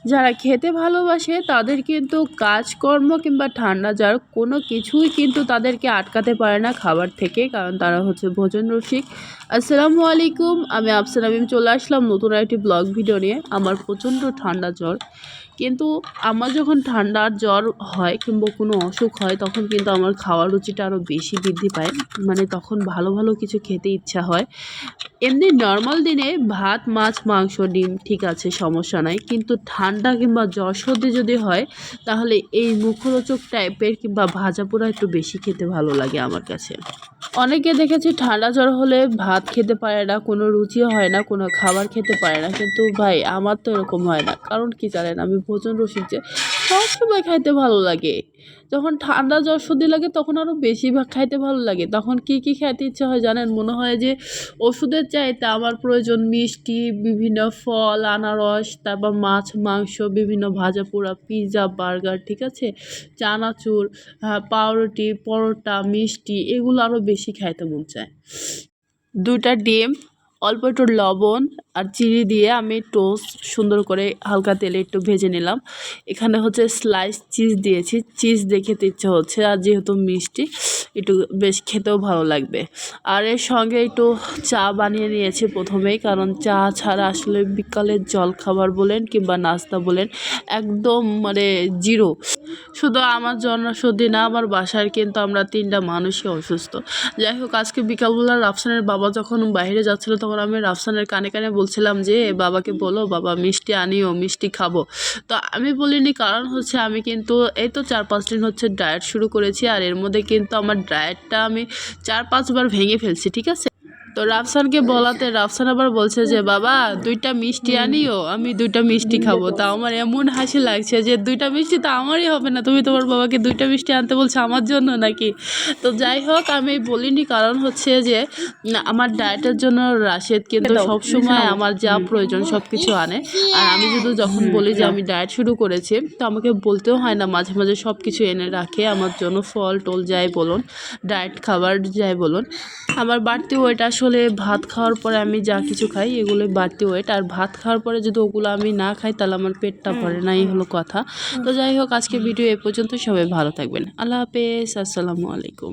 যারা খেতে ভালোবাসে তাদের কিন্তু কাজকর্ম কিংবা ঠান্ডা জ্বর কোনো কিছুই কিন্তু তাদেরকে আটকাতে পারে না খাবার থেকে, কারণ তারা হচ্ছে ভোজন রসিক। আসসালামু আলাইকুম, আমি আফসানা মিম চলে আসলাম নতুন একটি ব্লগ ভিডিও নিয়ে। আমার প্রচণ্ড ঠান্ডা জ্বর, কিন্তু আমার যখন ঠান্ডা জ্বর হয় কিংবা কোনো অসুখ হয় তখন কিন্তু আমার খাওয়ার রুচিটা আরও বেশি বৃদ্ধি পায়, মানে তখন ভালো ভালো কিছু খেতে ইচ্ছা হয়। এমনি নর্মাল দিনে ভাত, মাছ, মাংস, ডিম ঠিক আছে, সমস্যা নাই, কিন্তু ঠান্ডা কিংবা জ্বর সর্দি যদি হয় তাহলে এই মুখরোচক টাইপের কিংবা ভাজা পোড়া একটু বেশি খেতে ভালো লাগে আমার কাছে। অনেকে দেখেছি ঠান্ডা জ্বর হলে ভাত খেতে পারে না, কোনো রুচিও হয় না, কোনো খাবার খেতে পারে না, কিন্তু ভাই আমার তো এরকম হয় না। কারণ কি জানেন, আমি ভোজন রসিক যে সবসময় খাইতে ভালো লাগে। যখন ঠান্ডা জ্বর সর্দি লাগে তখন আরও বেশিরভাগ খাইতে ভালো লাগে। তখন কি কি খেতে ইচ্ছা হয় জানেন, মনে হয় যে ওষুধের চাইতে আমার প্রয়োজন মিষ্টি, বিভিন্ন ফল, আনারস, তারপর মাছ, মাংস, বিভিন্ন ভাজা পোড়া, পিৎজা, বার্গার, ঠিক আছে, চানাচুর, পাউরুটি, পরোটা, মিষ্টি, এগুলো আরও বেশি খাইতে মন চায়। 2টা ডিম, অল্প একটু লবণ আর চিনি দিয়ে আমি টোস্ট সুন্দর করে হালকা তেলে একটু ভেজে নিলাম। এখানে হচ্ছে স্লাইস চিজ দিয়েছি, চিজ দিয়ে খেতে ইচ্ছে হচ্ছে, আর যেহেতু মিষ্টি একটু বেশ খেতেও ভালো লাগবে। আর এর সঙ্গে একটু চা বানিয়ে নিয়েছি প্রথমেই, কারণ চা ছাড়া আসলে বিকালের জলখাবার বলেন কিংবা নাস্তা বলেন একদম মানে জিরো। শুধু আমার জন্য সর্দি না, আমার বাসায় কিন্তু আমরা 3টা মানুষই অসুস্থ। যাই হোক, আজকে বিকালবেলা রাফসানের বাবা যখন বাইরে যাচ্ছিলো তখন আমি রাফসানের কানে কানে বলছিলাম যে বাবাকে বলো, বাবা মিষ্টি আনিও, মিষ্টি খাবো। তো আমি বলিনি, কারণ হচ্ছে আমি কিন্তু এই তো 4-5 দিন হচ্ছে ডায়েট শুরু করেছি, আর এর মধ্যে কিন্তু আমার ডায়েটটা আমি 4-5 বার ভেঙে ফেলছি, ঠিক আছে। তো রাফসানকে বলাতে রাফসান আবার বলছে যে বাবা 2টা মিষ্টি আনিও, আমি 2টা মিষ্টি খাবো। তা আমার এমন হাসি লাগছে যে 2টা মিষ্টি তো আমারই হবে না, তুমি তোমার বাবাকে 2টা মিষ্টি আনতে বলছো আমার জন্য নাকি। তো যাই হোক, আমি বলিনি, কারণ হচ্ছে যে আমার ডায়েটের জন্য রাশেদ কিন্তু সবসময় আমার যা প্রয়োজন সব কিছু আনে। আর আমি যখন বলি যে আমি ডায়েট শুরু করেছি, তো আমাকে বলতেও হয় না, মাঝে মাঝে সব কিছু এনে রাখে আমার জন্য, ফল টল যাই বলুন, ডায়েট খাবার যাই বলুন। আমার বাড়তি ওয়েট আসলে ভাত খাওয়ার পরে আমি যা কিছু খাই এগুলোই বাড়তি ওয়েট, আর ভাত খাওয়ার পরে যদি ওগুলো আমি না খাই তাহলে আমার পেটটা ভরে না, এই হলো কথা। তো যাই হোক, আজকে ভিডিও এ পর্যন্ত, সবাই ভালো থাকবেন, আল্লাহ হাফেজ, আসসালামু আলাইকুম।